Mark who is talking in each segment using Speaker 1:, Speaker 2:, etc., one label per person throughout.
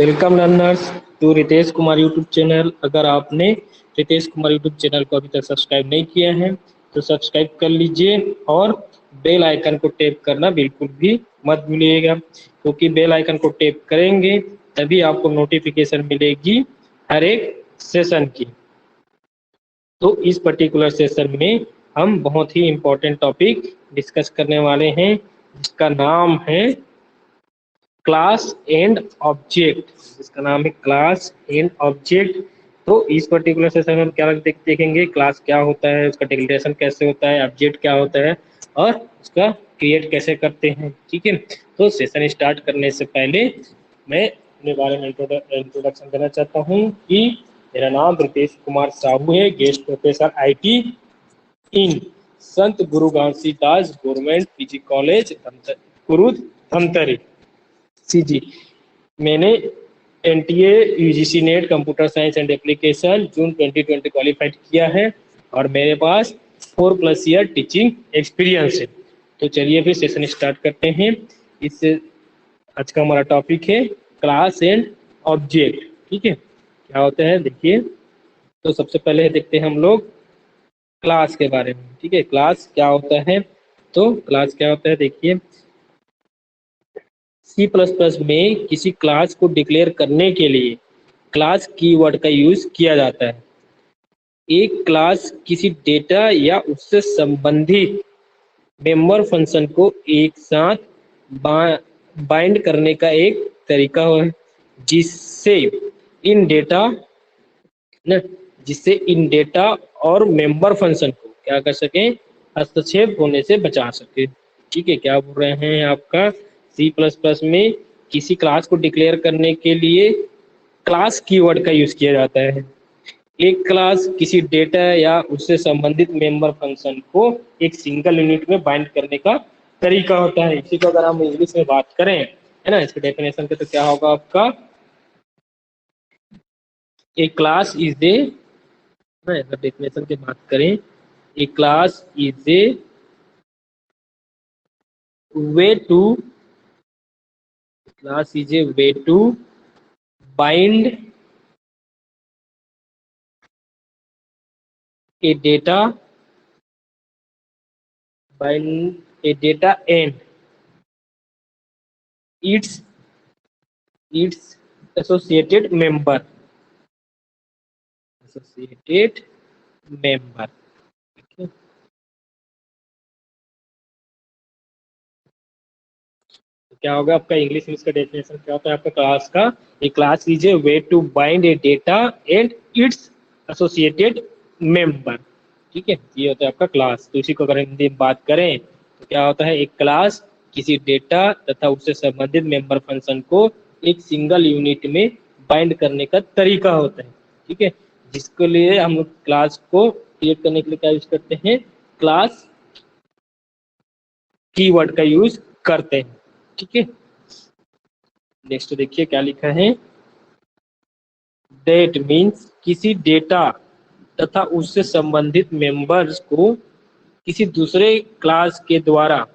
Speaker 1: Welcome learners to Ritesh Kumar YouTube channel. अगर आपने Ritesh Kumar YouTube channel को अभी तक सब्सक्राइब नहीं किया है तो सब्सक्राइब कर लीजिए और बेल आइकन को टैप करना बिल्कुल भी मत भूलिएगा, क्योंकि बेल आइकन को टैप करेंगे तभी आपको नोटिफिकेशन मिलेगी हर एक सेशन की। तो इस पर्टिकुलर सेशन में हम बहुत ही इम्पोर्टेंट टॉपिक डिस्कस करने वाले हैं, जिसका नाम है क्लास एंड ऑब्जेक्ट। इसका नाम है क्लास एंड ऑब्जेक्ट। तो इस पर्टिकुलर सेशन में हम क्या देखेंगे, क्लास क्या होता है, उसका डिक्लेरेशन कैसे होता है, ऑब्जेक्ट क्या होता है और उसका क्रिएट कैसे करते हैं। ठीक है, तो सेशन स्टार्ट करने से पहले मैं अपने बारे में इंट्रोडक्शन देना चाहता हूँ कि मेरा नाम रितेश कुमार साहू है, guest professor IT in Sant Guru Ghasidas government PG college Kurud Dhamtari CG। मैंने NTA UGC net computer science and application June 2020 qualified किया है और मेरे पास 4+ ईयर टीचिंग एक्सपीरियंस है। तो चलिए फिर सेशन स्टार्ट करते हैं। इससे आज का हमारा टॉपिक है क्लास एंड ऑब्जेक्ट। ठीक है, क्या होता है देखिए। तो सबसे पहले देखते हैं हम लोग क्लास के बारे में। ठीक है, क्लास क्या होता है। तो क्लास क्या होता है देखिए, C++ में किसी क्लास को डिक्लेयर करने के लिए क्लास कीवर्ड का यूज किया जाता है। एक क्लास किसी डेटा या उससे संबंधित मेंबर फंक्शन को एक साथ बाइंड करने का एक तरीका है, जिससे इन डेटा और मेंबर फंक्शन को क्या कर सके, हस्तक्षेप होने से बचा सके। ठीक है, क्या बोल रहे हैं आपका C++ में किसी क्लास को डिक्लेयर करने के लिए क्लास कीवर्ड का यूज किया जाता है। एक क्लास किसी डेटा या उससे संबंधित मेंबर फंक्शन को एक सिंगल यूनिट में बाइंड करने का तरीका होता है। इसी को अगर हम इंग्लिश में बात करें, है ना, इसके डेफिनेशन के, तो क्या होगा आपका, ए क्लास इज ए, अगर डेफिनेशन की बात करें, a class is a way to bind a data and its associated member। ठीक है, तो क्या होगा आपका इंग्लिश में इसका डेफिनेशन क्या होता है आपका क्लास का, a class is a way to bind a data and its associated member. ठीक है, ये होता है आपका क्लास। तो इसी को अगर हिंदी में बात करें तो क्या होता है, एक क्लास किसी डेटा तथा उससे संबंधित मेंबर फंक्शन को एक सिंगल यूनिट में बाइंड करने का तरीका होता है। ठीक है, जिसके लिए हम लोग क्लास को क्रिएट करने के लिए क्या यूज करते हैं, क्लास कीवर्ड का यूज करते हैं। ठीक है, नेक्स्ट देखिए क्या लिखा है, दैट मीन्स किसी डेटा तथा उससे संबंधित मेंबर्स को किसी दूसरे क्लास के द्वारा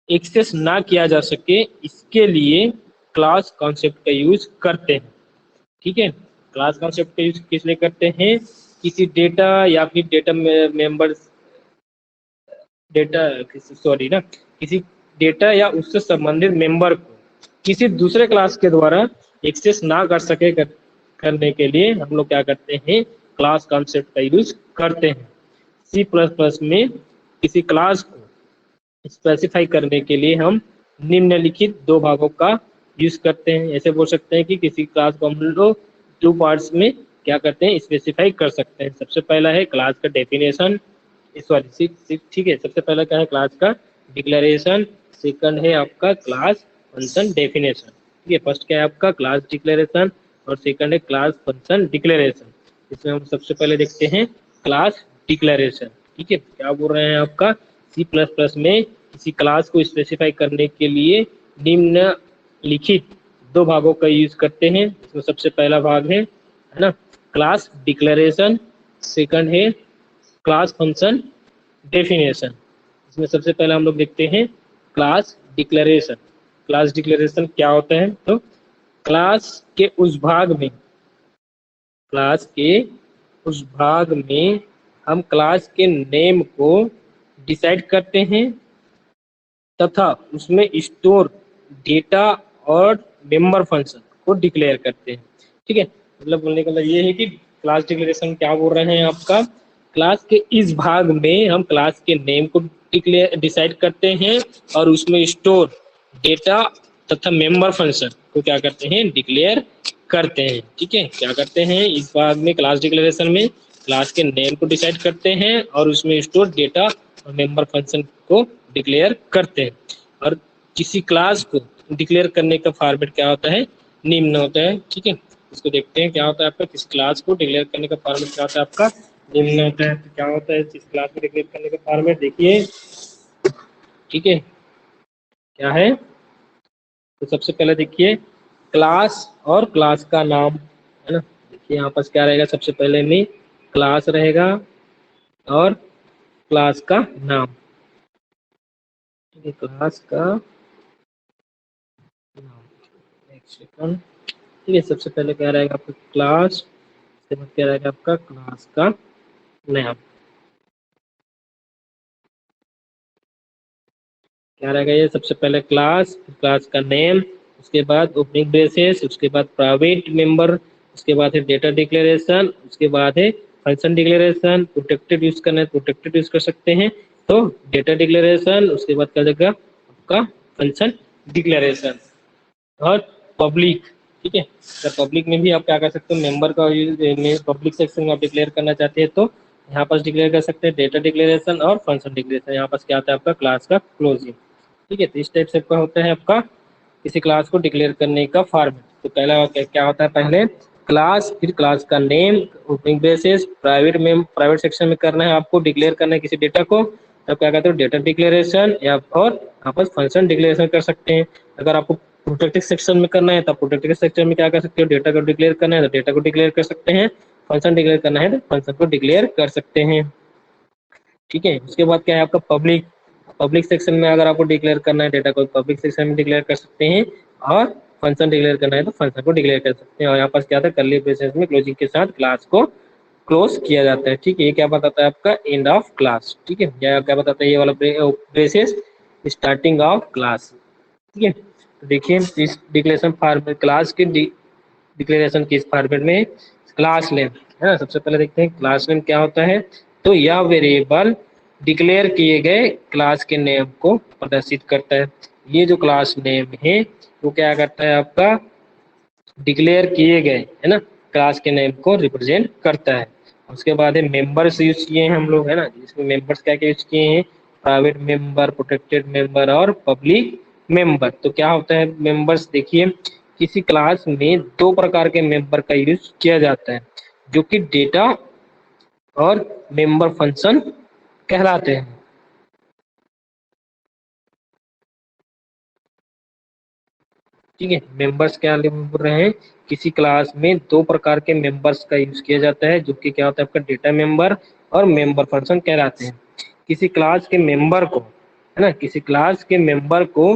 Speaker 1: एक्सेस ना किया जा सके, इसके लिए क्लास कॉन्सेप्ट का यूज करते हैं। ठीक है, क्लास कॉन्सेप्ट का यूज किस लिए करते हैं, किसी डेटा या फिर किसी डेटा या उससे संबंधित मेंबर को किसी दूसरे क्लास के द्वारा एक्सेस ना कर सके करने के लिए हम लोग क्या करते हैं, क्लास कॉन्सेप्ट का यूज करते हैं। C++ में किसी क्लास को स्पेसिफाई करने के लिए हम निम्नलिखित दो भागों का यूज करते हैं। ऐसे बोल सकते हैं कि किसी क्लास को हम लोग 2 पार्ट्स में क्या करते हैं, स्पेसिफाई कर सकते हैं। सबसे पहला है क्लास का डेफिनेशन, ठीक है, सबसे पहला क्या है, क्लास का डिक्लेरेशन, सेकंड है आपका क्लास फंक्शन डेफिनेशन। ठीक है, फर्स्ट क्या है आपका क्लास डिक्लेरेशन और सेकंड है क्लास फंक्शन डिक्लेरेशन। इसमें हम सबसे पहले देखते हैं क्लास डिक्लेरेशन। ठीक है, क्या बोल रहे हैं आपका, C++ में किसी क्लास को स्पेसिफाई करने के लिए निम्नलिखित 2 भागों का यूज करते हैं। इसमें सबसे पहला भाग है ना, क्लास डिक्लेरेशन, सेकंड है क्लास फंक्शन डेफिनेशन। इसमें सबसे पहले हम लोग देखते हैं क्लास डिक्लेरेशन। क्लास डिक्लेरेशन क्या होता है, तो क्लास के उस भाग में, क्लास के उस भाग में हम क्लास के नेम को डिसाइड करते हैं तथा उसमें स्टोर डेटा और मेंबर फंक्शन को डिक्लेयर करते हैं। ठीक है, मतलब बोलने का मतलब ये है कि क्लास डिक्लेरेशन क्या बोल रहे हैं आपका, क्लास के इस भाग में हम क्लास के नेम को डिक्लेयर डिसाइड करते हैं और उसमें स्टोर डेटा तथा मेंबर फंक्शन को क्या करते हैं, डिक्लेयर करते हैं। ठीक है, क्या करते हैं इस भाग में, क्लास डिक्लेरेशन में क्लास के नेम को डिसाइड करते हैं और उसमें स्टोर डेटा और मेंबर फंक्शन को डिक्लेयर करते हैं। और किसी क्लास को डिक्लेयर करने का फॉर्मेट क्या होता है, निम्न होता है। ठीक है, इसको देखते हैं क्या होता है आपका, किसी क्लास को डिक्लेयर करने का फॉर्मेट क्या होता है आपका, निम्न होता है। तो क्या होता है इस क्लास को डिक्लेयर करने का फॉर्मेट, देखिए। ठीक है, क्या है, तो सबसे पहले देखिए क्लास और क्लास का नाम, है ना। देखिए यहाँ पास क्या रहेगा, सबसे पहले में क्लास रहेगा और क्लास का नाम। ठीक है, क्लास का नाम, एक सेकंड। ठीक है, सबसे पहले क्या रहेगा आपका क्लास, उसके बाद क्या रहेगा आपका क्लास का नाम। क्या रहेगा ये, सबसे पहले क्लास, क्लास का नेम, उसके बाद ओपनिंग ब्रेसेस, उसके बाद प्राइवेट मेंबर, उसके बाद है डेटा डिक्लेरेशन, उसके बाद है फंक्शन डिक्लेरेशन। प्रोटेक्टेड यूज करना है प्रोटेक्टेड यूज कर सकते हैं, तो डेटा डिक्लेरेशन, उसके बाद क्या जाएगा आपका फंक्शन डिक्लेरेशन और पब्लिक। ठीक है, तो पब्लिक में भी आप क्या कर सकते हो, मेंबर का यूज, पब्लिक सेक्शन में आप डिक्लेयर करना चाहते हैं तो यहाँ पर डिक्लेयर कर सकते हैं डेटा डिक्लेरेशन और फंक्शन डिक्लेरेशन। यहाँ पर क्या आता है आपका क्लास का क्लोजिंग। ठीक है, तो इस टाइप से आपका होता है आपका किसी क्लास को डिक्लेयर करने का फॉर्मेट। तो पहला क्या होता है, पहले क्लास, फिर क्लास का name, opening braces, private section में करना है आपको, डिक्लेयर करना है किसी डेटा को, तब क्या कहते हो डेटा डिक्लेरेशन, या और आपस फंक्शन डिक्लेरेशन कर सकते हैं। अगर आपको प्रोटेक्टेड सेक्शन में करना है तब प्रोटेक्टेड सेक्शन में क्या कर सकते हो, डेटा को डिक्लेयर करना है तो डेटा को डिक्लेयर कर सकते हैं, फंक्शन डिक्लेयर करना है तो फंक्शन को डिक्लेयर कर सकते हैं। ठीक है, उसके बाद क्या है आपका पब्लिक, पब्लिक सेक्शन में अगर आपको डिक्लेयर करना है डेटा को पब्लिक सेक्शन में डिक्लेयर कर सकते हैं और फंक्शन डिक्लेयर करना है तो फंक्शन को डिक्लेयर कर सकते हैं। और यहाँ पर क्या था, कर्ली ब्रेसेस में क्लोजिंग के साथ क्लास को क्लोज किया जाता है। ठीक है, ये क्या बताता है आपका एंड ऑफ क्लास। ठीक है, या क्या बताता है ये वाला ब्रेसेस, स्टार्टिंग ऑफ क्लास। ठीक है, तो देखिए इस डिक्लेरेशन फॉर्मेट, क्लास के डिक्लेरेशन किस फॉर्मेट में, क्लास नेम, है ना। सबसे पहले देखते हैं क्लास नेम क्या होता है, तो यह वेरिएबल डिक्लेयर किए गए क्लास के नेम को प्रदर्शित करता है। ये जो क्लास नेम है वो क्या करता है आपका, डिक्लेयर किए गए, है ना, क्लास के नेम को रिप्रेजेंट करता है। उसके बाद है मेंबर्स यूज किए हैं हम लोग, है ना, इसमें मेंबर्स क्या क्या यूज किए हैं, प्राइवेट मेंबर, प्रोटेक्टेड मेंबर और पब्लिक मेंबर। तो क्या होता है मेंबर्स, देखिए किसी क्लास में दो प्रकार के मेंबर का यूज किया जाता है जो कि डेटा और मेंबर फंक्शन कहलाते हैं। ठीक है, मेंबर्स क्या बोल रहे हैं, किसी क्लास में दो प्रकार के मेंबर्स का यूज किया जाता है जो कि क्या होता है आपका डेटा मेंबर और मेंबर फंक्शन कहलाते हैं। किसी क्लास के मेंबर को, है ना, किसी क्लास के मेंबर को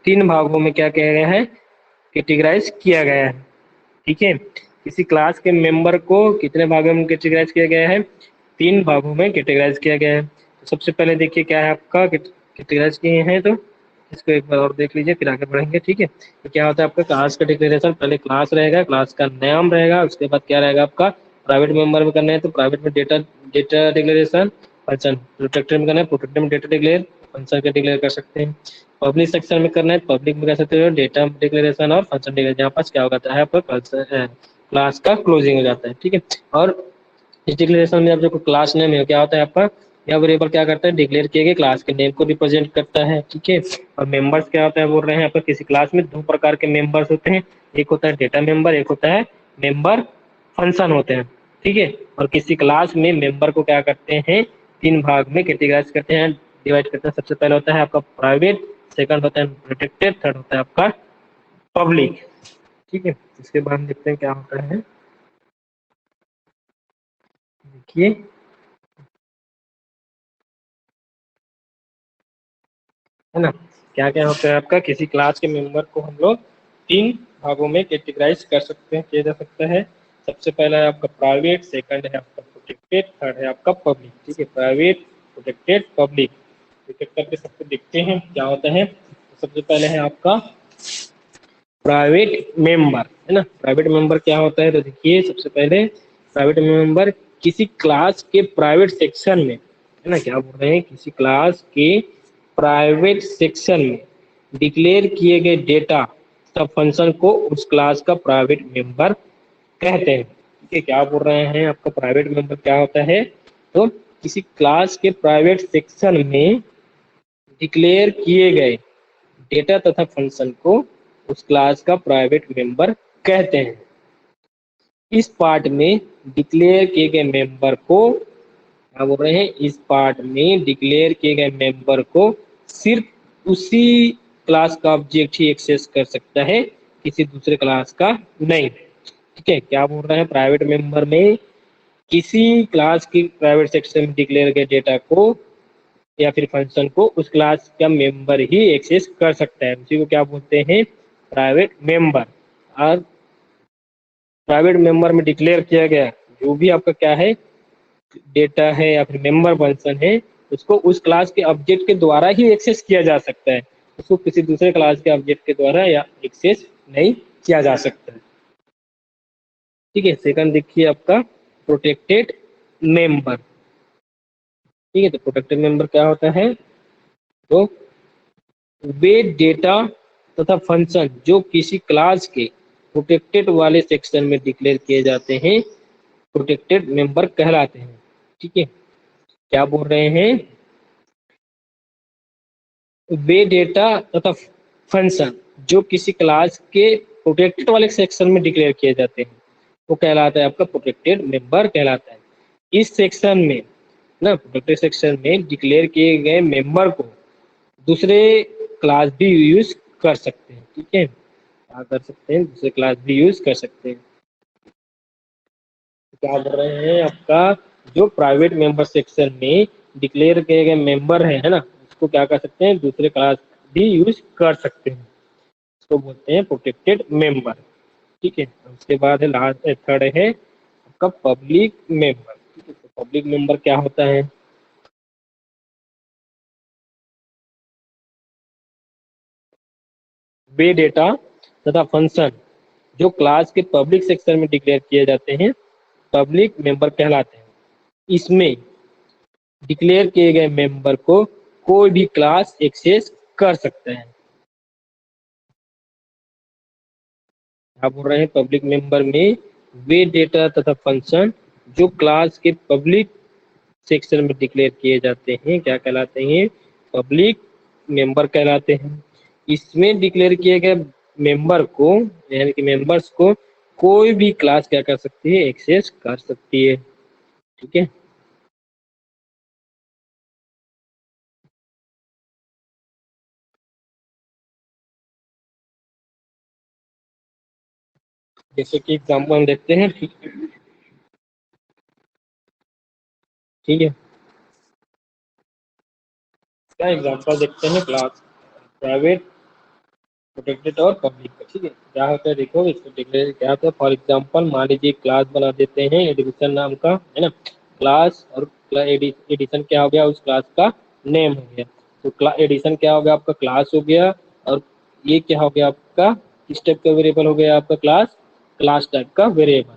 Speaker 1: तीन भागों में क्या किया गया है, कैटेगराइज किया गया है। ठीक है, किसी क्लास के मेंबर को कितने भागों में कैटेगराइज किया गया है, तीन भागों में कैटेगराइज किया गया है। तो सबसे पहले देखिए क्या है आपका कैटेगराइज किए हैं, तो इसको एक बार और देख लीजिए फिर आगे बढ़ेंगे। ठीक है, तो क्या होता है आपका क्लास का डिक्लेरेशन, पहले क्लास रहेगा, क्लास का नाम रहेगा, उसके बाद क्या रहेगा आपका प्राइवेट मेंबर में करना है तो प्राइवेट में data data declaration, function protected में करना है प्रोटेक्टेड में डेटा डिक्लेयर फंक्शन का डिक्लेयर कर सकते हैं। पब्लिक सेक्शन में करना है पब्लिक में कर सकते हो डेटा डिक्लेरेशन और फंक्शन डिक्लेरेशन। यहाँ पास क्या हो जाता है आपका क्लास का क्लोजिंग हो जाता है। ठीक है, और इस डिक्लेरेशन में आप जो क्लास नेम है क्या होता है आपका, यह वेरिएबल क्या करता है, डिक्लेयर किए गए क्लास के नेम को रिप्रेजेंट करता है। ठीक है, और मेंबर्स क्या होता है बोल रहे हैं यहाँ पर, किसी क्लास में दो प्रकार के मेंबर्स होते हैं, एक होता है डेटा मेंबर, एक होता है मेंबर फंक्शन होते हैं। ठीक है, और किसी क्लास में मेंबर को क्या करते हैं, तीन भाग में कैटेगराइज करते हैं, डिवाइड करते हैं। सबसे पहले होता है आपका प्राइवेट, सेकंड होता है प्रोटेक्टेड, थर्ड होता है आपका पब्लिक। ठीक है, इसके बाद देखते हैं क्या होता है, देखिए, है ना, क्या क्या होता है आपका, किसी क्लास के मेंबर को हम लोग तीन भागों में कैटेगराइज कर सकते हैं, किया जा सकता है। सबसे पहला है आपका प्राइवेट, सेकंड है आपका प्रोटेक्टेड, थर्ड है आपका पब्लिक। ठीक है, प्राइवेट, प्रोटेक्टेड, पब्लिक। एक एक करके सबको देखते हैं क्या होता है। तो सबसे पहले है आपका प्राइवेट मेंबर, है ना। प्राइवेट मेंबर क्या होता है, तो देखिए सबसे पहले प्राइवेट मेंबर किसी क्लास के प्राइवेट सेक्शन में, है ना, क्या बोल रहे हैं, किसी क्लास के प्राइवेट सेक्शन में डिक्लेयर किए गए डेटा सब फंक्शन को उस क्लास का प्राइवेट मेंबर कहते हैं। ठीक है, क्या बोल रहे हैं, आपका प्राइवेट मेंबर क्या होता है, तो किसी क्लास के प्राइवेट सेक्शन में डिक्लेयर किए गए डेटा तथा फंक्शन को उस क्लास का प्राइवेट मेंबर कहते हैं। इस पार्ट में डिक्लेयर किए गए मेंबर को क्या बोल रहे हैं, इस पार्ट में डिक्लेयर किए गए मेंबर को सिर्फ उसी क्लास का ऑब्जेक्ट ही एक्सेस कर सकता है, किसी दूसरे क्लास का नहीं। ठीक है, क्या बोल रहे हैं, प्राइवेट मेंबर में किसी क्लास की प्राइवेट सेक्शन में डिक्लेयर गए डेटा को या फिर फंक्शन को उस क्लास का मेंबर ही एक्सेस कर सकता है, उसी को क्या बोलते हैं, प्राइवेट मेंबर। और प्राइवेट मेंबर में डिक्लेयर किया गया जो भी आपका क्या है, डेटा है या फिर मेंबर फंक्शन है, उसको उस क्लास के ऑब्जेक्ट के द्वारा ही एक्सेस किया जा सकता है, उसको किसी दूसरे क्लास के ऑब्जेक्ट के द्वारा या एक्सेस नहीं किया जा सकता है। ठीक है, सेकंड देखिए आपका प्रोटेक्टेड मेंबर। ठीक है, तो प्रोटेक्टेड मेंबर क्या होता है, तो वे डेटा तथा फंक्शन जो किसी क्लास के प्रोटेक्टेड वाले सेक्शन में डिक्लेयर किए जाते हैं प्रोटेक्टेड मेंबर कहलाते हैं। ठीक है, क्या बोल रहे हैं, वे डेटा तथा फंक्शन जो किसी क्लास के प्रोटेक्टेड वाले सेक्शन में डिक्लेयर किए जाते हैं वो कहलाता है आपका प्रोटेक्टेड मेंबर कहलाता है। इस सेक्शन में ना, प्रोटेक्टेड सेक्शन में डिक्लेयर किए गए मेंबर को दूसरे क्लास भी यूज कर सकते हैं। ठीक है, क्या कर सकते हैं, दूसरे क्लास भी यूज कर सकते हैं। क्या कर रहे हैं, आपका जो प्राइवेट मेंबर सेक्शन में डिक्लेयर किए गए मेंबर है ना, उसको क्या कर सकते हैं, दूसरे क्लास भी यूज कर सकते हैं, इसको बोलते हैं प्रोटेक्टेड मेंबर। ठीक है, उसके बाद है लास्ट, थर्ड है आपका पब्लिक मेंबर। ठीक है, तो पब्लिक मेंबर क्या होता है, वे डेटा तथा फंक्शन जो क्लास के पब्लिक सेक्शन में डिक्लेयर किए जाते हैं पब्लिक मेंबर कहलाते हैं। इसमें डिक्लेयर किए गए मेंबर को कोई भी क्लास एक्सेस कर सकते हैं। आप बोल रहे हैं पब्लिक मेंबर में वे डेटा तथा फंक्शन जो क्लास के पब्लिक सेक्शन में डिक्लेयर किए जाते हैं क्या कहलाते हैं, पब्लिक मेंबर कहलाते हैं। इसमें डिक्लेयर किए गए मेंबर को यानी कि मेंबर्स को कोई भी क्लास क्या कर सकती है, एक्सेस कर सकती है। ठीक है, जैसे कि एग्जाम्पल हम देखते हैं। ठीक है, क्या एग्जाम्पल देखते हैं, क्लास प्राइवेट, प्रोटेक्टेड और पब्लिक का। ठीक है, क्या होता है, देखो इसको डिक्लेयर क्या होता है, फॉर एग्जांपल मान लीजिए क्लास बना देते हैं एडिशन नाम का, है ना, क्लास, और एडिशन क्या हो गया, उस क्लास का नेम हो गया। तो एडिशन क्या हो गया, आपका क्लास हो गया, और ये क्या हो गया आपका, किस टाइप का वेरिएबल हो गया आपका, क्लास, क्लास टाइप का वेरिएबल।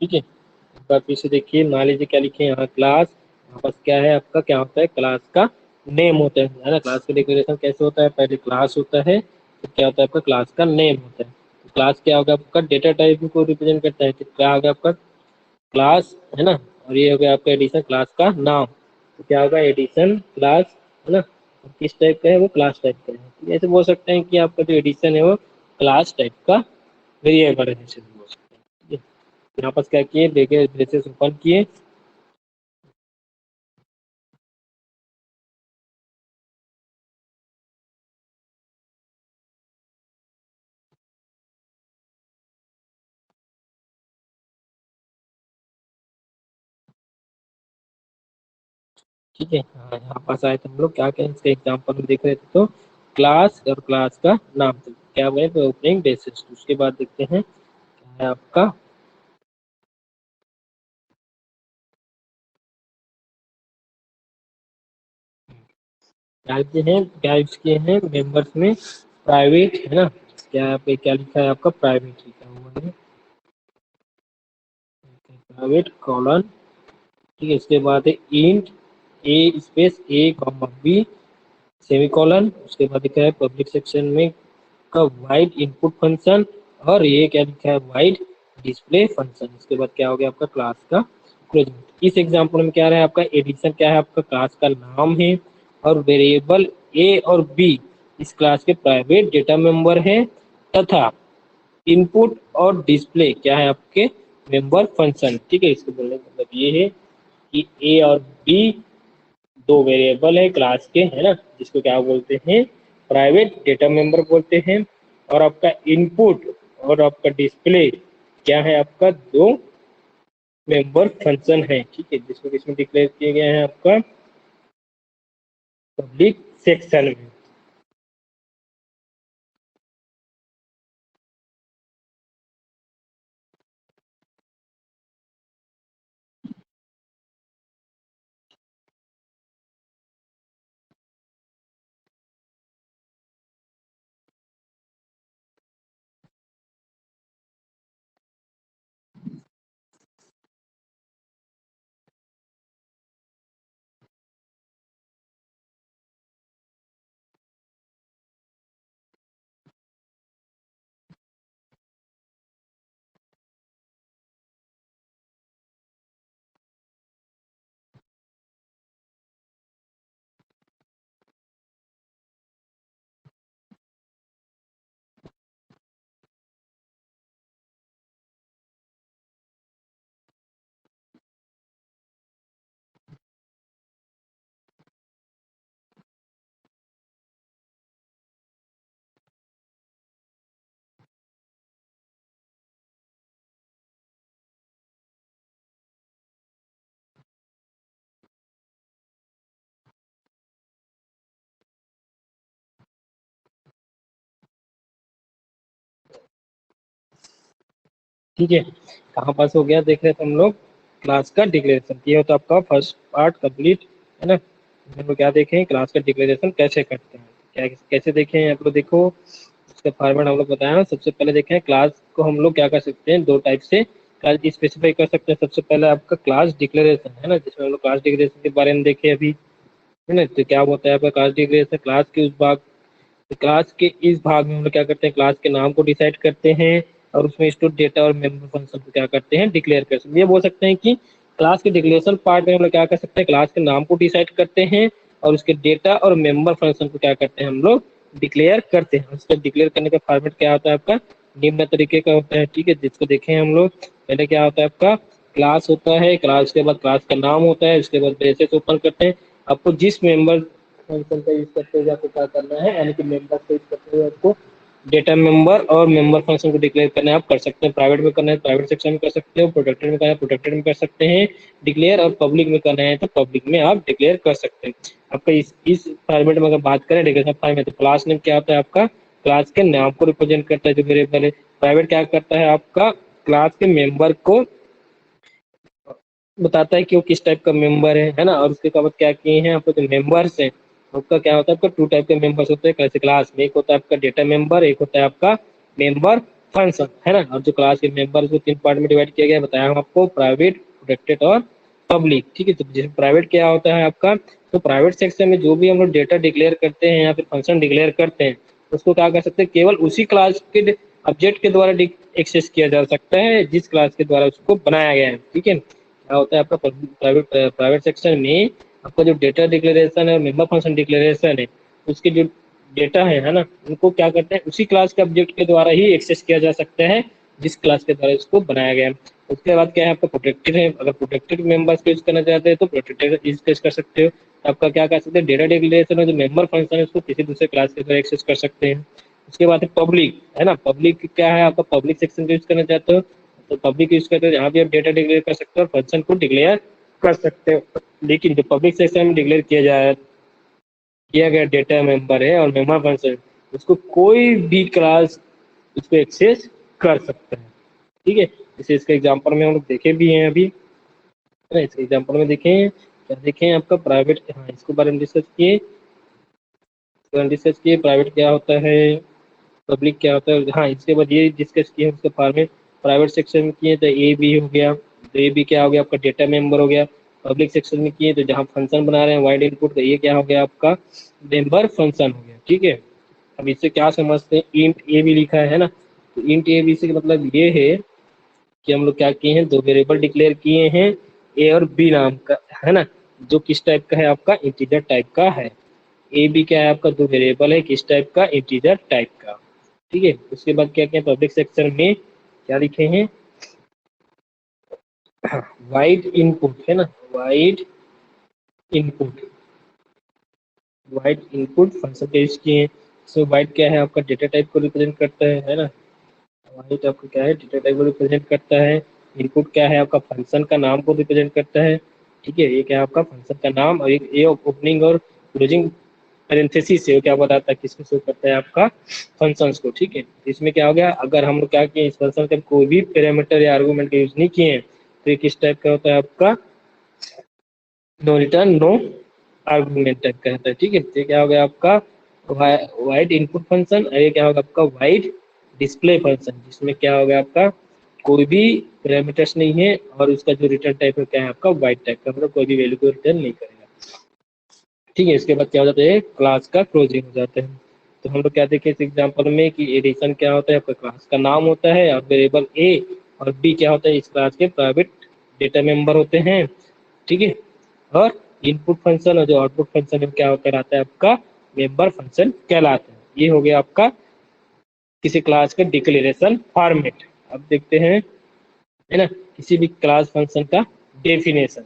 Speaker 1: ठीक है, एक बार फिर से देखिए, मान लीजिए क्या लिखे यहाँ, क्लास, यहाँ पास क्या है आपका, क्या होता है, क्लास का नेम होता है ना। क्लास का डिक्लेरेशन कैसे होता है, पहले क्लास होता है, फिर क्या होता है आपका, क्लास का नेम होता है। तो क्लास क्या होगा आपका, डेटा टाइप को रिप्रेजेंट करता है, तो क्या होगा आपका क्लास, है ना, और ये हो गया आपका एडिशन, क्लास का नाम, तो क्या होगा एडिशन क्लास, है ना, और किस टाइप का है वो, क्लास टाइप का है। तो ऐसे बोल सकते हैं कि आपका जो एडिशन है वो क्लास टाइप का वेरिएबल है, जैसे बोल सकते हैं। ठीक है, यहाँ पर क्या किए, देखिए ब्रेसेस ओपन किए। ठीक है, हाँ, यहाँ पास आए थे हम लोग, क्या क्या इसका एग्जाम्पल देख रहे थे, तो क्लास और क्लास का नाम, तो क्या बोले तो ओपनिंग बेसिस। उसके बाद देखते हैं क्या है आपका टाइप हैं, टाइप्स के हैं मेंबर्स में प्राइवेट है ना, क्या यहाँ पे क्या लिखा है आपका प्राइवेट लिखा हुआ है, प्राइवेट कॉलन, ठीक है। इसके बाद है इंट ए स्पेस ए कॉमा बी सेमीकोलन। उसके बाद लिखा है पब्लिक सेक्शन में का वाइड इनपुट फंक्शन, और ये क्या लिखा है वाइड डिस्प्ले फंक्शन। इसके बाद क्या हो गया आपका क्लास का क्लोजमेंट। इस एग्जांपल में क्या रहा है आपका एडिशन, क्या है आपका क्लास का नाम है, और वेरिएबल ए और बी इस क्लास के प्राइवेट डेटा मेंबर है, तथा इनपुट और डिस्प्ले क्या है आपके मेंबर फंक्शन, ठीक है। इसको बोलने का मतलब ये है कि ए और बी दो वेरिएबल है क्लास के, है ना, जिसको क्या बोलते हैं प्राइवेट डेटा मेंबर बोलते हैं, और आपका इनपुट और आपका डिस्प्ले क्या है आपका दो मेंबर फंक्शन है, ठीक है, जिसको किसमें डिक्लेयर किए गए हैं आपका पब्लिक सेक्शन में। ठीक है, कहाँ पास हो गया देख रहे थे हम लोग क्लास का डिक्लेरेशन, ये होता आपका फर्स्ट पार्ट कंप्लीट, है ना। हम लोग क्या देखें क्लास का डिक्लेरेशन कैसे करते हैं, क्या कैसे देखें आप लोग देखो, उसका फॉर्मेट हम लोग बताया ना। सबसे पहले देखें क्लास को हम लोग क्या कर सकते हैं, दो टाइप से क्लास स्पेसिफाई कर सकते हैं। सबसे पहले आपका क्लास डिक्लेरेशन है ना, जिसमें हम लोग क्लास डिक्लेरेशन के बारे में देखे अभी, है ना। तो क्या होता है आपका क्लास डिक्लेरेशन, क्लास के उस भाग, तो क्लास के इस भाग में हम लोग क्या करते हैं क्लास के नाम को डिसाइड करते हैं, और उसमें स्टोर डेटा और मेंबर फंक्शन को क्या करते हैं डिक्लेयर कर सकते हैं। ये बोल सकते हैं कि क्लास के डिक्लेरेशन पार्ट में हम लोग क्या कर सकते हैं क्लास के नाम को डिसाइड करते हैं, और उसके डेटा और मेंबर फंक्शन को क्या करते हैं हम लोग डिक्लेयर करते हैं। उसका डिक्लेयर करने का फॉर्मेट क्या होता है आपका निम्न तरीके का होता है, ठीक है, जिसको देखें हम लोग। पहले क्या होता है आपका क्लास होता है, क्लास के बाद क्लास का नाम होता है, उसके बाद ब्रेसेस ओपन करते हैं। आपको जिस मेंबर फंक्शन का यूज करते हुए आपको क्या करना है, यानी कि मेंबर को यूज करते हुए आपको डेटा मेंबर और मेंबर फंक्शन को डिक्लेयर करना है, आप कर सकते हैं। प्राइवेट में करना है प्राइवेट सेक्शन में कर सकते हो, प्रोटेक्टेड में करना है प्रोटेक्टेड में कर सकते हैं डिक्लेयर, और पब्लिक में करना है तो पब्लिक में आप डिक्लेयर कर सकते हैं। आपका इस फॉर्मेट में अगर बात करें डिक्लेरेशन फॉर्मेट, तो क्लास नेम क्या होता है आपका क्लास के नाम को रिप्रेजेंट करता है जो मेरे पहले। प्राइवेट क्या करता है आपका क्लास के मेंबर को बताता है कि वो किस टाइप का मेंबर है ना। और उसके बाद क्या किए हैं आपको जो मेंबर्स है उसका क्या होता है आपका टू टाइप के मेंबर्स होते हैं कैसे क्लास में, एक होता है आपका डेटा मेंबर, एक होता है आपका मेंबर फंक्शन, है ना। और जो क्लास के मेंबर को तीन पार्ट में डिवाइड किया गया है, बताया हूँ आपको प्राइवेट प्रोटेक्टेड और पब्लिक, ठीक है। तो जैसे प्राइवेट क्या होता है आपका, तो प्राइवेट सेक्शन में जो भी हम लोग डेटा डिक्लेयर करते हैं या फिर फंक्शन डिक्लेयर करते हैं उसको क्या कर सकते हैं केवल उसी क्लास के ऑब्जेक्ट के द्वारा एक्सेस किया जा सकता है जिस क्लास के द्वारा उसको बनाया गया है, ठीक है। क्या होता है आपका प्राइवेट प्राइवेट सेक्शन में आपका जो डेटा डिक्लेरेशन है मेंबर फंक्शन डिक्लेरेशन है उसके जो डेटा है ना, उनको क्या करते हैं उसी क्लास के ऑब्जेक्ट के द्वारा ही एक्सेस किया जा सकता है जिस क्लास के द्वारा इसको बनाया गया है। उसके बाद क्या है आपका प्रोटेक्टेड है, अगर प्रोटेक्टेड मेंबर्स को यूज करना चाहते हैं तो प्रोटेक्टेड यूज कर सकते हो। आपका क्या कर सकते हैं डेटा डिक्लेरेशन और जो मेंबर फंक्शन है उसको किसी दूसरे क्लास के द्वारा एक्सेस कर सकते हैं। उसके बाद है पब्लिक, है ना। पब्लिक क्या है आपका पब्लिक सेक्शन यूज करना चाहते हो तो पब्लिक यूज करते हो, जहाँ भी आप डेटा डिक्लेयर कर सकते हो और फंक्शन को डिक्लेयर कर सकते हो। लेकिन जो पब्लिक सेक्शन में डिक्लेयर किया जाए किया गया डेटा मेंबर है और मेंबर फंक्शन, उसको कोई भी क्लास उसको एक्सेस कर सकता है। ठीक है, जैसे इसके एग्जांपल में हम लोग देखे भी हैं अभी, है ना। इसके एग्जांपल में देखें, क्या देखें आपका प्राइवेट, हाँ इसके बारे में डिस्कस किए प्राइवेट क्या होता है, पब्लिक क्या होता है। हाँ इसके बाद ये डिस्कस किए उसके फॉर्मेट, प्राइवेट सेक्शन में किए तो ए बी हो गया, तो ए बी क्या हो गया आपका डेटा मेंबर हो गया। पब्लिक सेक्शन में किए तो जहाँ फंक्शन बना रहे हैं वाइड इनपुट, तो ये क्या हो गया आपका मेंबर फंक्शन हो गया। ठीक है, अब इससे क्या समझते हैं, इंट ए बी लिखा है ना, तो इंट ए बी से मतलब ये है कि हम लोग क्या किए हैं, दो वेरिएबल डिक्लेयर किए हैं ए और बी नाम का, है ना, जो किस टाइप का है आपका इंटीजर टाइप का है। ए बी क्या है आपका दो वेरिएबल है किस टाइप का इंटीजर टाइप का। ठीक है, उसके बाद क्या क्या पब्लिक सेक्शन में क्या लिखे हैं, वाइड इनपुट है ना, wide input, wide input function का यूज किए हैं। सो वाइड क्या है आपका डेटा टाइप को रिप्रेजेंट करता है ना, वाइड आपका क्या है डेटा टाइप को रिप्रेजेंट करता है। इनपुट क्या है आपका फंक्शन का नाम को रिप्रेजेंट करता है। ठीक है, ये क्या है आपका फंक्शन का नाम, और एक ये ओपनिंग और क्लोजिंग पैरेंथेसिस से क्या बताता है, किसको शो करता है आपका फंक्शंस को। ठीक है, इसमें क्या हो गया, अगर हम लोग क्या किए इस फंक्शन का कोई भी पैरामीटर या आर्गुमेंट का यूज नहीं किए हैं, तो ये किस टाइप का होता है आपका no return no argument type का रहता है। ठीक है, तो क्या हो गया आपका वाइड इनपुट फंक्शन, और ये क्या होगा आपका वाइड डिस्प्ले फंक्शन, जिसमें क्या हो गया आपका कोई भी पैरामीटर्स नहीं है और उसका जो रिटर्न टाइप है क्या है आपका वाइड टाइप का, मतलब कोई भी वैल्यू को रिटर्न नहीं करेगा। ठीक है, इसके बाद क्या हो जाता है क्लास का क्लोजिंग हो जाता है। तो हम लोग क्या देखें इस एग्जांपल में कि एडिशन क्या होता है, आपका क्लास का नाम होता है और वेरिएबल ए और बी क्या होता है इस क्लास के प्राइवेट डेटा मेंबर होते हैं। ठीक है, और इनपुट फंक्शन और जो आउटपुट फंक्शन है क्या होकर आता है आपका मेंबर फंक्शन कहलाता है। ये हो गया आपका किसी क्लास का डिक्लेरेशन फॉर्मेट। अब देखते हैं, है ना, किसी भी क्लास फंक्शन का डेफिनेशन।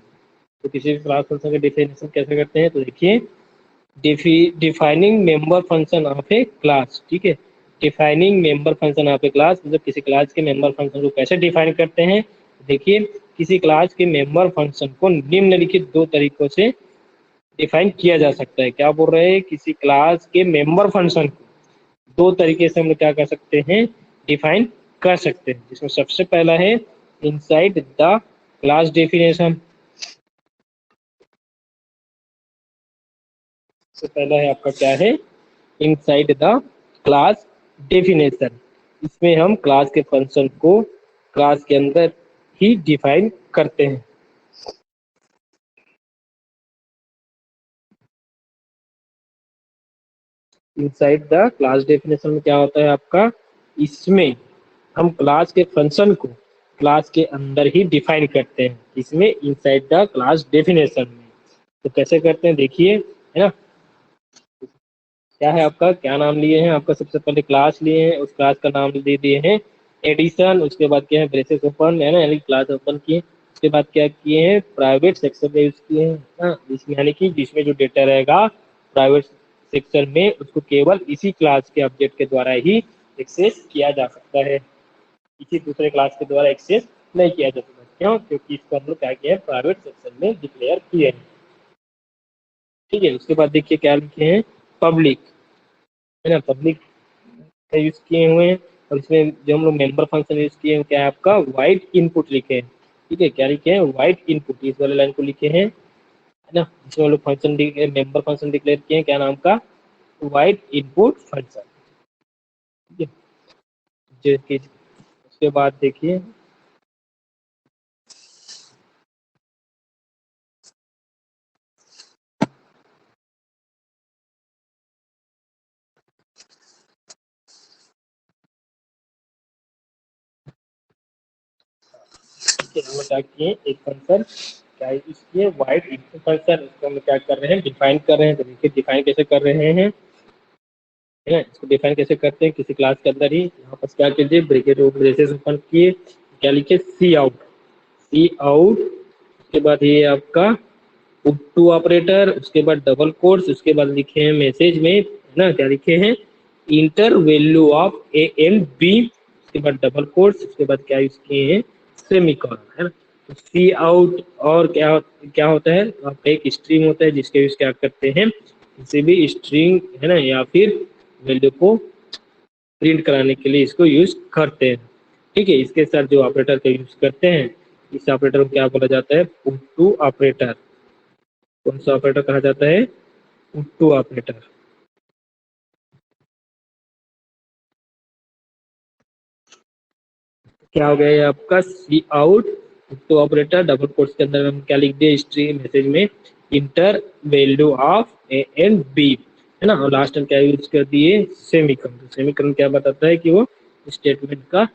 Speaker 1: तो किसी भी क्लास फंक्शन का डेफिनेशन कैसे करते हैं, तो देखिए defining member function of A class. ठीक है, defining member function of A class मतलब किसी क्लास के मेंबर फंक्शन को कैसे डिफाइन करते हैं। देखिए किसी क्लास के मेंबर फंक्शन को निम्नलिखित दो तरीकों से डिफाइन किया जा सकता है। क्या बोल रहे हैं, किसी क्लास के मेंबर फंक्शन को दो तरीके से हम लोग क्या कर सकते हैं डिफाइन कर सकते हैं, जिसमें सबसे पहला है इनसाइड द क्लास डेफिनेशन। सबसे पहला है आपका क्या है इनसाइड द क्लास डेफिनेशन। इसमें हम क्लास के फंक्शन को क्लास के अंदर ही डिफाइन करते हैं। इनसाइड द क्लास डेफिनेशन में क्या होता है आपका, इसमें हम क्लास के फंक्शन को क्लास के अंदर ही डिफाइन करते हैं, इसमें इनसाइड द क्लास डेफिनेशन में। तो कैसे करते हैं देखिए, है ना, क्या है आपका क्या नाम लिए हैं आपका, सबसे पहले क्लास लिए हैं, उस क्लास का नाम दे दिए हैं एडिशन। उसके बाद क्या है ब्रेसेस ओपन, है ना, यानी क्लास ओपन किए। उसके बाद क्या किए हैं प्राइवेट सेक्शन का यूज किए हैं ना, जिसमें यानी कि जिसमें जो डेटा रहेगा प्राइवेट सेक्शन में उसको केवल इसी क्लास के ऑब्जेक्ट के द्वारा ही एक्सेस किया जा सकता है, किसी दूसरे क्लास के द्वारा एक्सेस नहीं किया जा सकता। क्यों, क्योंकि इसको हम लोग क्या किया है प्राइवेट सेक्शन में डिक्लेयर किए हैं। ठीक है, उसके बाद देखिए क्या लिखे हैं पब्लिक, है ना, पब्लिक का यूज किए हुए हैं। और इसमें जो हम लोग मेंबर फंक्शन यूज किए हैं क्या है आपका वाइड इनपुट लिखे हैं। ठीक है, क्या लिखे हैं वाइड इनपुट, इस वाले लाइन को लिखे हैं, है ना, जिसमें हम लोग फंक्शन मेंबर फंक्शन डिक्लेयर किए हैं क्या नाम का वाइड इनपुट फंक्शन। ठीक है, उसके बाद देखिए कि हम लोग क्या किए एक फंक्शन क्या इसलिए वाइड इनपुट फंक्शन, इसको हम क्या कर रहे हैं डिफाइन कर रहे हैं। तो देखिए डिफाइन कैसे कर रहे हैं, है ना, इसको डिफाइन कैसे करते हैं किसी क्लास के अंदर ही। यहाँ पर क्या कीजिए ब्रैकेट ब्रेसेस ओपन किए, क्या लिखे सी आउट, सी आउट। उसके बाद ये आपका टू ऑपरेटर, उसके बाद डबल कोट्स, उसके बाद लिखे हैं मैसेज में, है ना, क्या लिखे हैं enter value of A and B, उसके बाद डबल कोट्स, उसके बाद क्या यूज किए हैं सेमीकोलन, है ना। तो सी आउट और क्या क्या होता है, आपका एक स्ट्रीम होता है जिसके यूज क्या करते हैं किसी भी स्ट्रिंग है ना या फिर वैल्यू को प्रिंट कराने के लिए इसको यूज करते हैं। ठीक है, इसके साथ जो ऑपरेटर का यूज करते हैं, इस ऑपरेटर को क्या बोला जाता है? Put to operator. कौन सा ऑपरेटर कहा जाता है? Put to operator. क्या हो गया ये आपका? C out put to operator, double quotes के अंदर हम क्या लिख दिए स्ट्रिंग मैसेज में? Enter value of A and B, है ना। और लास्ट में क्या यूज कर दिए? सेमीकोलन। सेमीकोलन क्या बताता है? कि वो स्टेटमेंट का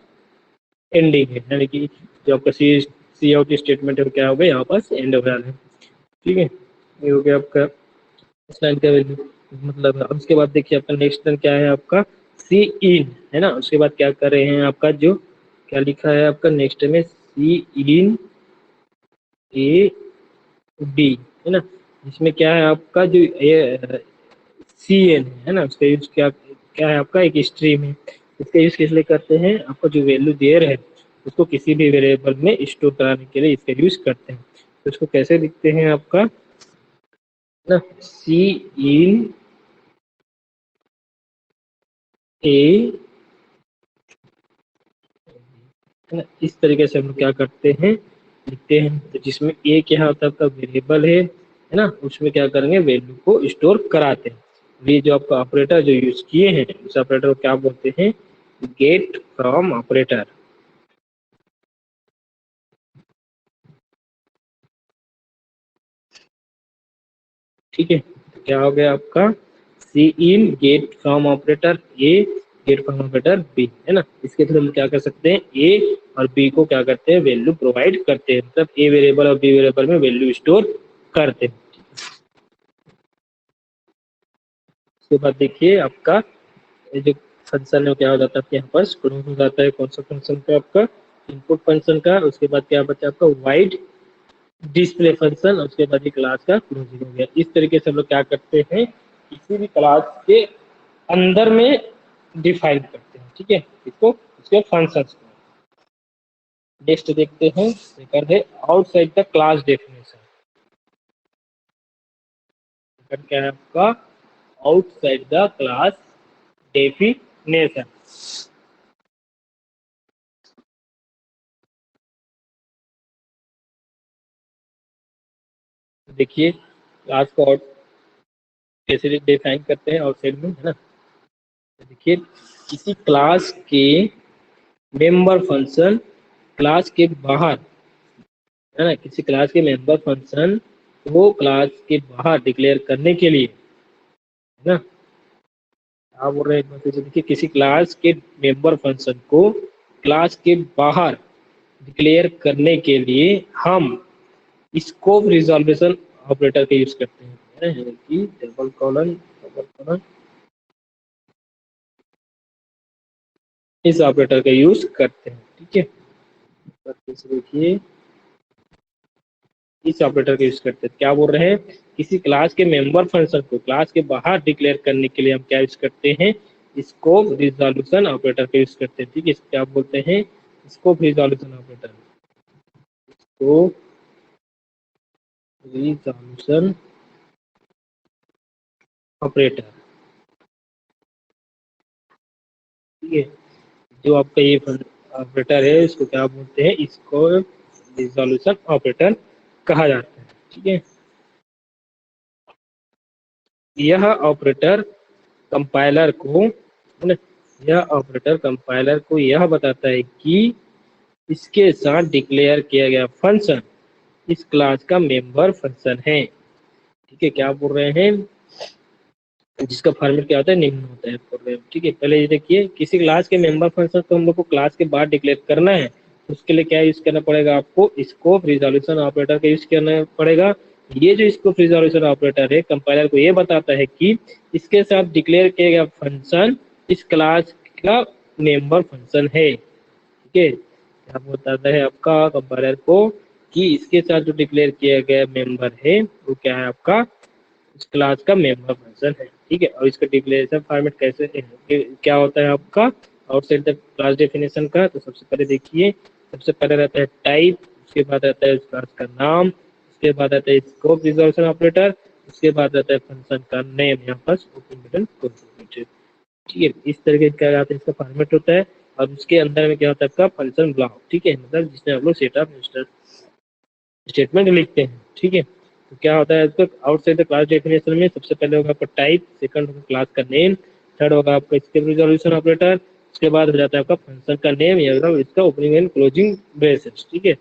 Speaker 1: एंडिंग है, यानी कि जो आपका सी आउट स्टेटमेंट है वो क्या हो गया? यहाँ पास एंड हो रहा है। ठीक है, ये हो गया आपका इस लाइन का वैल्यू मतलब। अब उसके बाद देखिए आपका नेक्स्ट लाइन क्या है? आपका सी इन, है ना। उसके बाद क्या कर रहे हैं? आपका जो क्या लिखा है आपका नेक्स्ट में? सी इन ए बी, है ना। इसमें क्या है आपका? जो सी एन है ना, उसका यूज क्या क्या है आपका? एक स्ट्रीम है। इसका यूज किस लिए करते हैं? आपको जो वैल्यू देयर है उसको किसी भी वेरिएबल में स्टोर कराने के लिए इसका यूज करते हैं। तो इसको कैसे लिखते हैं आपका? ना सी इन ए, है ना। इस तरीके से हम लोग क्या करते हैं? लिखते हैं। तो जिसमें ए क्या होता है? आपका वेरिएबल है ना। उसमें क्या करेंगे? वैल्यू को स्टोर कराते हैं। ये जो आपका ऑपरेटर जो यूज किए हैं उस ऑपरेटर को क्या बोलते हैं? Get from operator. ठीक है, तो क्या हो गया आपका? C in get from operator A, get from operator B, है ना। इसके थ्रू हम क्या कर सकते हैं? ए और बी को क्या करते हैं? वैल्यू प्रोवाइड करते हैं, मतलब ए वेरिएबल और बी वेरिएबल में वैल्यू स्टोर करते हैं। उसके बाद देखिए आपका ये जो फंक्शन है वो क्या हो जाता है? आपके यहाँ पर क्लोज हो जाता है। कौन सा फंक्शन का? आपका इनपुट फंक्शन का। उसके बाद क्या बचा आपका? Wide display function. उसके बाद ये क्लास का क्लोजिंग हो गया। इस तरीके से हम लोग क्या करते हैं? किसी भी क्लास के अंदर में डिफाइन करते हैं। ठीक है, इसको उसके फंक्शंस को। नेक्स्ट देखते हैं, सेकंड है outside the class definition. Second क्या है आपका? Outside the class definition. देखिए क्लास को आउट कैसे डिफाइन करते हैं आउटसाइड में, है ना। देखिए किसी क्लास के मेंबर फंक्शन क्लास के बाहर, है ना, किसी क्लास के मेंबर फंक्शन को क्लास के बाहर डिक्लेयर करने के लिए, है ना। आप बोल रहे हैं देखिए किसी क्लास के मेंबर फंक्शन को क्लास के बाहर डिक्लेयर करने के लिए हम स्कोप रिजॉल्यूशन ऑपरेटर का यूज करते हैं, है ना, यानी कि डबल कॉलन इस ऑपरेटर का यूज करते हैं। ठीक है, देखिए इस ऑपरेटर का यूज करते हैं। क्या बोल रहे हैं? किसी क्लास के मेंबर फंक्शन को क्लास के बाहर डिक्लेयर करने के लिए हम क्या यूज करते हैं? स्कोप रिजॉल्यूशन ऑपरेटर का यूज करते हैं। ठीक है, इसको क्या बोलते हैं? Scope resolution operator. Scope resolution operator. ठीक है, जो आपका ये ऑपरेटर है इसको क्या बोलते हैं? इसको रिजॉल्यूशन ऑपरेटर कहा जाता है। ठीक है, यह ऑपरेटर कंपाइलर को, है ना, यह ऑपरेटर कंपाइलर को यह बताता है कि इसके साथ डिक्लेयर किया गया फंक्शन इस क्लास का मेंबर फंक्शन है। ठीक है, क्या बोल रहे हैं? जिसका फॉर्मेट क्या होता है? निम्न होता है प्रोग्राम। ठीक है, पहले ये देखिए किसी क्लास के मेंबर फंक्शन को हम लोग को क्लास के बाद डिक्लेयर करना है। उसके लिए क्या यूज करना पड़ेगा? आपको स्कोप रिजॉल्यूशन ऑपरेटर का यूज करना पड़ेगा। ये जो स्कोप रिजॉल्यूशन ऑपरेटर है कंपाइलर को ये बताता है कि इसके साथ डिक्लेयर किया गया फंक्शन इस क्लास का मेंबर फंक्शन है। ठीक है, क्या बताता है आपका कंपाइलर को? कि इसके साथ जो डिक्लेयर किया गया मेंबर है वो क्या है? आपका इस क्लास का मेंबर फंक्शन है। ठीक है, और इसका डिक्लेरेशन फॉर्मेट कैसे है? क्या होता है आपका आउटसाइड द क्लास डेफिनेशन का? तो सबसे पहले देखिए, सबसे पहले रहता है टाइप, उसके बाद रहता है उस क्लास का नाम, उसके बाद रहता है स्कोप रिजॉल्यूशन ऑपरेटर, उसके बाद रहता है फंक्शन का नेम, यहाँ पर ओपन बटन कंट्रोल, ठीक है। इस तरीके से क्या आता है, इसका फॉर्मेट होता है। और उसके अंदर में क्या होता है आपका फंक्शन ब्लॉक, ठीक है, मतलब जिसमें हम लोग सेटअप स्टेटमेंट लिखते हैं, ठीक है। तो क्या होता है इसका आउटसाइड द क्लास डेफिनेशन में सबसे पहले होगा आपका टाइप, सेकंड होगा क्लास का नेम, थर्ड होगा आपका स्केप रिजोल्यूशन ऑपरेटर, उसके बाद हो जाता है आपका फंक्शन का नेम या इसका ओपनिंग एंड क्लोजिंग ब्रेसेस, ठीक है।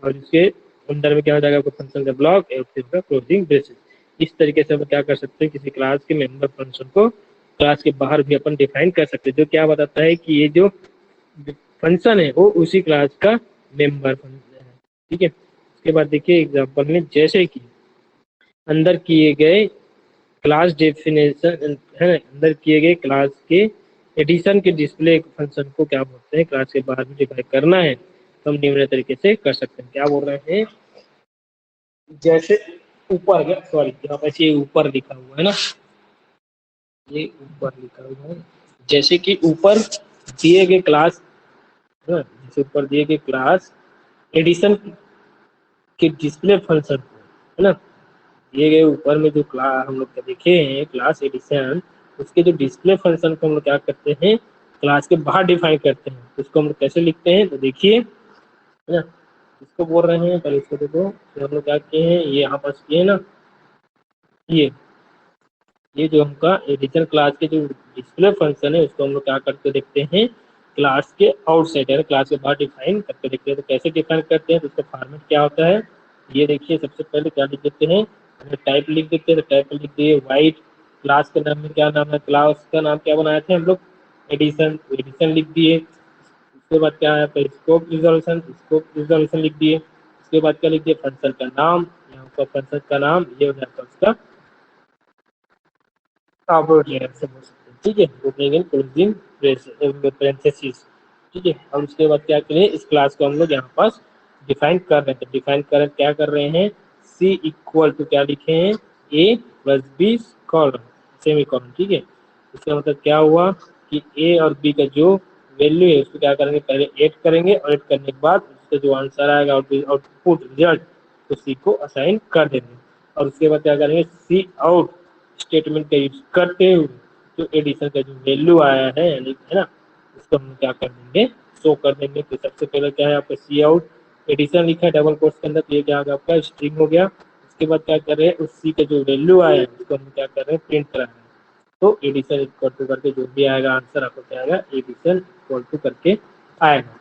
Speaker 1: और इसके अंदर में क्या हो जाएगा आपका फंक्शन का ब्लॉक और फिर क्लोजिंग ब्रेसेस। इस तरीके से हम क्या कर सकते हैं, किसी क्लास के मेंबर फंक्शन को क्लास के बाहर भी अपन डिफाइन कर सकते हैं, जो क्या बताता है कि ये जो फंक्शन है वो उसी क्लास का मेंबर फंक्शन है, ठीक है। उसके बाद देखिए एग्जांपल में, जैसे कि अंदर किए गए क्लास डेफिनेशन है, अंदर किए गए क्लास के एडिशन के डिस्प्ले फंक्शन को क्या बोलते हैं, क्लास के बाहर भी डिफाइन करना है तो हम निम्न तरीके से कर सकते हैं। क्या बोल रहे हैं, जैसे ऊपर गया, सॉरी यहाँ पे ये ऊपर लिखा हुआ है ना, ये ऊपर लिखा हुआ है, जैसे कि ऊपर दिए गए क्लास है ना, जैसे ऊपर दिए गए क्लास एडिशन के डिस्प्ले फंक्शन है ना, दिए गए ऊपर में जो क्लास हम लोग देखे हैं क्लास एडिशन, उसके जो डिस्प्ले फंक्शन को हम लोग क्या करते हैं, क्लास के बाहर डिफाइन करते हैं। तो उसको हम लोग कैसे लिखते हैं, तो देखिए है ना, इसको बोल रहे हैं, पहले इसको देखो, तो हम लोग क्या किए हैं, ये यहाँ पास किए ना, ये जो हमका एडिशन क्लास के जो डिस्प्ले फंक्शन है उसको हम लोग क्या करके देखते हैं, क्लास के आउटसाइड है, क्लास के बाहर डिफाइन करके देखते हैं। तो कैसे डिफाइन करते हैं, तो उसका फॉर्मेट क्या होता है, ये देखिए सबसे पहले क्या लिख देते हैं, टाइप लिख देते हैं, तो टाइप लिख दिए वाइट, क्लास के नाम में क्या नाम है, क्लास का नाम क्या बनाए थे हम लोग, एडिशन, एडिशन लिख दिए। उसके बाद क्या है, स्कोप रिजोल्यूशन, स्कोप रिजोल्यूशन लिख दिए। उसके बाद क्या लिख दिए, फंक्शन का नाम, यहाँ पर फंक्शन का नाम ये हो जाता है उसका अपलोड लेयर से बोल सकते हैं, ठीक है, ओपनिंग एंड क्लोजिंग पैरेंथेसिस, ठीक है। और उसके बाद क्या करें, इस क्लास को हम लोग यहाँ पास डिफाइन कर रहे हैं, डिफाइन कर क्या कर रहे हैं, सी इक्वल टू क्या लिखे हैं, A plus B colon, semicolon, ठीक है। इसका मतलब क्या हुआ कि ए और बी का जो वैल्यू है उसको क्या करेंगे, पहले ऐड करेंगे और ऐड करने के बाद उसका जो आंसर आएगा आउटपुट रिजल्ट तो सी को असाइन कर देंगे। और उसके बाद क्या करेंगे, सी आउट स्टेटमेंट का यूज करते हुए जो एडिशन का जो वैल्यू आया है ना, उसको हम क्या कर देंगे, शो कर देंगे। तो सबसे पहले क्या है आपका सी आउट एडिशन लिखा है डबल कोट्स के अंदर, तो ये क्या होगा आपका स्ट्रिंग हो गया। उसके बाद क्या कर रहे हैं, उस सी का जो वैल्यू आया है उसको हम क्या कर रहे हैं, प्रिंट करा रहे हैं। तो एडिशन इक्वल टू करके जो भी आएगा आंसर आपको क्या आएगा, एडिशन इक्वल टू करके आएगा।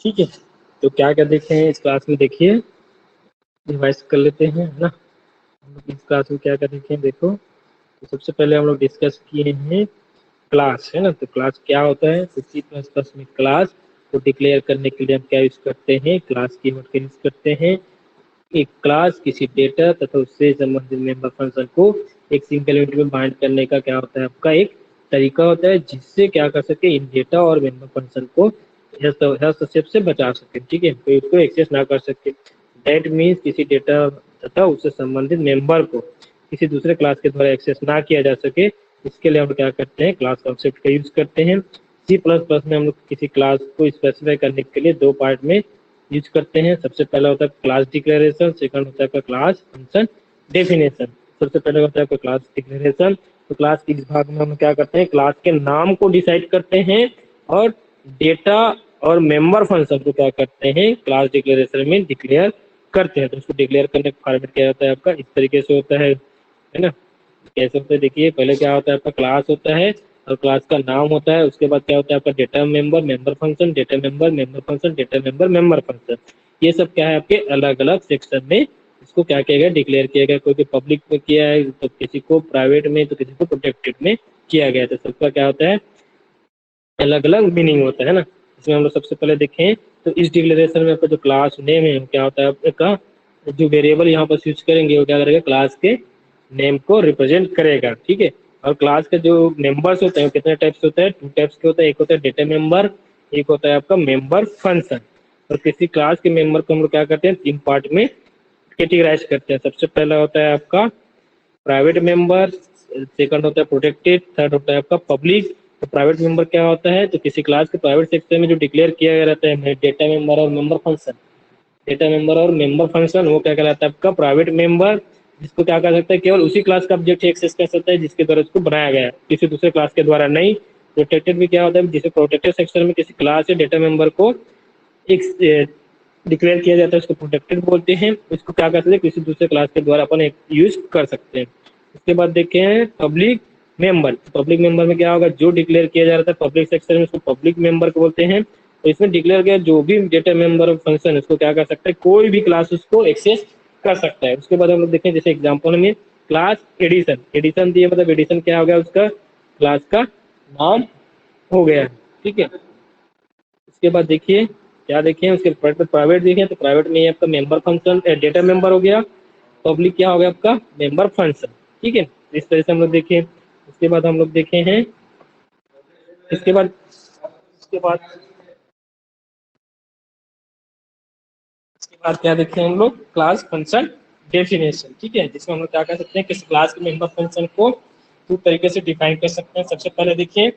Speaker 1: ठीक है, तो क्या क्या देखे हैं इस क्लास में, देखिए रिवाइज कर लेते हैं, है ना। हम लोग इस क्लास में क्या क्या देखे हैं, देखो। तो सबसे पहले हम लोग डिस्कस किए हैं क्लास, है ना। तो क्लास क्या होता है, तो सी प्लस प्लस में क्लास को डिक्लेयर करने के लिए हम क्या यूज करते हैं, क्लास कीवर्ड का यूज करते हैं। एक क्लास किसी डेटा तथा उससे संबंधित मेंबर फंक्शन को एक सिंगल यूनिट में बाइंड करने का क्या होता है आपका एक तरीका होता है, जिससे क्या कर सके, इन डेटा और मेंबर फंक्शन को हस्तक्षेप से बचा सके, ठीक है, कोई उसको एक्सेस ना कर सके। दैट मीन्स किसी डेटा तथा उससे संबंधित मेंबर को किसी दूसरे क्लास के द्वारा एक्सेस ना किया जा सके, इसके लिए हम क्या करते हैं, क्लास कॉन्सेप्ट का यूज करते हैं। सी प्लस प्लस में हम लोग किसी क्लास को स्पेसिफाई करने के लिए दो पार्ट में यूज करते हैं। सबसे पहला होता है क्लास डिक्लेरेशन, सेकंड होता है क्लास फंक्शन डेफिनेशन। सबसे पहले होता है क्लास डिक्लेरेशन, तो क्लास के इस भाग में हम क्या करते हैं, क्लास के नाम को डिसाइड करते हैं और डेटा और मेंबर फंक्शन को क्या करते हैं, क्लास डिक्लेरेशन में डिक्लेयर करते हैं। तो उसको डिक्लेयर करने का फॉर्मेट क्या होता है आपका, इस तरीके से होता है ना। कैसे होता है, देखिए पहले क्या होता है आपका क्लास होता है और क्लास का नाम होता है। उसके बाद क्या होता है आपका data member, member function, data member, member function, data member, member function. ये सब क्या है आपके अलग अलग सेक्शन में इसको क्या किया गया, डिक्लेयर किया गया। कोई पब्लिक में किया है तो किसी को प्राइवेट में, तो किसी को प्रोटेक्टेड में किया गया। तो सबका क्या होता है, अलग अलग मीनिंग होता है ना। इसमें हम लोग सबसे पहले देखें तो इस डिक्लेरेशन में आपका जो क्लास नेम है क्या होता है आपका, जो वेरिएबल यहाँ पर यूज करेंगे वो क्या करेगा, क्लास के नेम को रिप्रेजेंट करेगा। ठीक है। और क्लास के जो मेंबर्स होते हैं कितने टाइप्स होते हैं, 2 टाइप्स के होते हैं। एक होता है डेटा मेंबर, एक होता है आपका मेंबर फंक्शन। और किसी क्लास के मेंबर को हम लोग क्या करते हैं, 3 पार्ट में कैटेगराइज करते हैं। सबसे पहला होता है आपका प्राइवेट मेंबर, सेकंड होता है प्रोटेक्टेड, थर्ड होता है आपका पब्लिक। तो प्राइवेट मेंबर क्या होता है, तो किसी क्लास के प्राइवेट सेक्शन में जो डिक्लेयर किया गया रहता है डेटा मेंबर और मेंबर फंक्शन, डेटा मेंबर और मेंबर फंक्शन, वो क्या कहलाता है आपका प्राइवेट मेंबर, जिसको क्या कर सकता है, केवल उसी क्लास का ऑब्जेक्ट एक्सेस कर सकता है जिसके द्वारा उसको बनाया गया है, किसी दूसरे क्लास के द्वारा नहीं। प्रोटेक्टेड भी क्या होता है, जिसे प्रोटेक्टेड सेक्शन में किसी क्लास या डेटा मेंबर को एक डिक्लेयर किया जाता है उसको प्रोटेक्टेड बोलते हैं। इसको क्या कर सकते हैं, किसी दूसरे क्लास के द्वारा अपन यूज कर सकते हैं। उसके बाद देखे हैं पब्लिक मेंबर। पब्लिक मेंबर में क्या होगा, जो डिक्लेयर किया जा रहा था पब्लिक सेक्शन में उसको पब्लिक मेंबर को बोलते हैं। तो इसमें डिक्लेयर किया जो भी डेटा मेंबर फंक्शन उसको क्या कर सकता है, कोई भी क्लास उसको एक्सेस कर सकता है। उसके बाद हम लोग देखें जैसे एग्जाम्पल में क्लास एडिशन, एडिशन दिए मतलब एडिशन क्या हो गया, उसका क्लास का नाम हो गया। ठीक है। उसके बाद देखिए क्या देखें, उसके प्राइवेट देखें तो प्राइवेट में आपका मेंबर फंक्शन डेटा मेंबर हो गया, पब्लिक क्या हो गया आपका मेंबर फंक्शन। ठीक है। इस तरह से हम लोग देखें। उसके बाद हम लोग देखे हैं, इसके बाद उसके बाद उसके बाद क्या देखें हम लोग, क्लास फंक्शन डेफिनेशन। ठीक है। जिसमें हम लोग क्या कर सकते हैं, किस क्लास के मेंबर फंक्शन को 2 तरीके से डिफाइन कर सकते हैं। सबसे पहले देखिए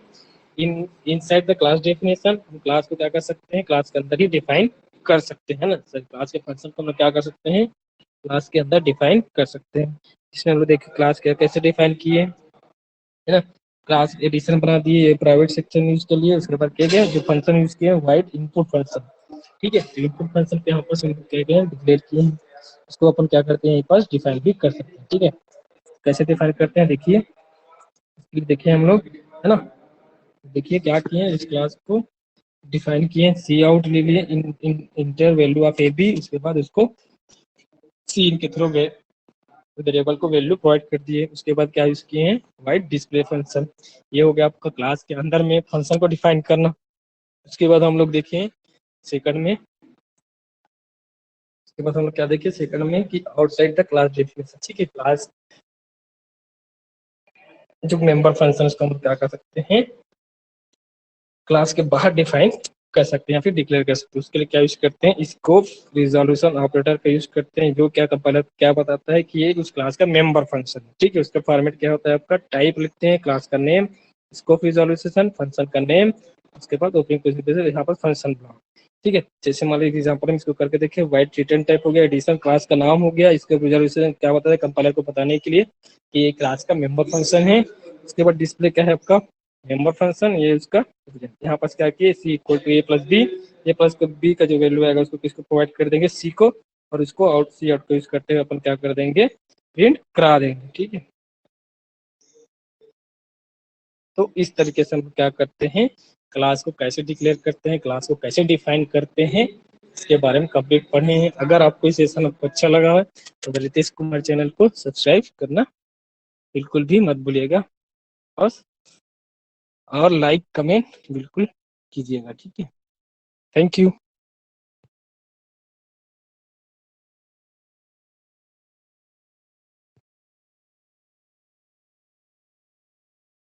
Speaker 1: in inside the class definition, हम क्लास को क्या कर सकते हैं, क्लास के अंदर ही डिफाइन कर सकते हैं ना सर। क्लास के फंक्शन को हम लोग क्या कर सकते हैं, क्लास के अंदर डिफाइन कर सकते हैं। इसमें हम लोग देखिए क्लास के कैसे डिफाइन किए है ना। क्लास एडिशन बना दिए, प्राइवेट सेक्शन यूज कर लिए। उसके बाद क्या गया, जो फंक्शन यूज किए वाइट इनपुट फंक्शन। ठीक है। तो इनपुट फंक्शन पे यहाँ पर क्या गया डिक्लेयर किए हैं, उसको अपन क्या करते हैं पास डिफाइन भी कर सकते हैं। ठीक है। कैसे डिफाइन करते हैं देखिए, देखिए हम लोग है ना, देखिए क्या किए हैं, इस क्लास को डिफाइन किए, सी आउट ले लिए enter value of A B. उसके बाद उसको सी इन के थ्रू वेरिएबल को वैल्यू प्रोवाइड कर दिए। उसके बाद क्या यूज किए हैं, वाइट डिस्प्ले फंक्शन। ये हो गया आपका क्लास के अंदर में फंक्शन को डिफाइन करना। उसके बाद हम लोग देखें सेकंड में, उसके बाद हम लोग क्या देखें सेकंड में कि आउटसाइड द क्लास डेफिनेशन। ठीक है। क्लास जो मेंबर फंक्शन उसको हम क्या कर सकते हैं, क्लास के बाहर डिफाइन कर सकते हैं या फिर डिक्लेयर कर सकते हैं। उसके लिए क्या यूज करते हैं, स्कोप रिजोल्यूशन ऑपरेटर का यूज करते हैं, जो क्या कंपाइलर क्या बताता है कि ये उस क्लास का मेंबर फंक्शन है। ठीक है। उसका फॉर्मेट क्या होता है आपका, टाइप लिखते हैं, क्लास का नेम, स्कोप रिजोल्यूशन, फंक्शन का नेम, उसके बाद ओपनिंग प्रेजेंटेशन, यहाँ पर फंक्शन ब्लॉक। ठीक है। जैसे मान लीजिए एग्जाम्पल में इसको करके देखिए, वाइट रिटर्न टाइप हो गया, एडिशन क्लास का नाम हो गया, इसका रिजोल्यूशन क्या बताता है कंपाइलर को बताने के लिए कि ये क्लास का मेंबर फंक्शन है। उसके बाद डिस्प्ले क्या है आपका मेंबर फंक्शन, ये उसका यहाँ पर क्या किए C equal to A plus B, A plus B का जो वैल्यू आएगा उसको किसको प्रोवाइड कर देंगे, सी को, और उसको आउट सी आउट को यूज करते हुए अपन क्या कर देंगे, प्रिंट करा देंगे। ठीक है। तो इस तरीके से हम क्या करते हैं, क्लास को कैसे डिक्लेयर करते हैं, क्लास को कैसे डिफाइन करते हैं, इसके बारे में कंप्लीट पढ़े हैं। अगर आपको ये सेशन आपको अच्छा लगा है तो रितेश कुमार चैनल को सब्सक्राइब करना बिल्कुल भी मत भूलिएगा, और लाइक कमेंट बिल्कुल कीजिएगा। ठीक है। Thank you.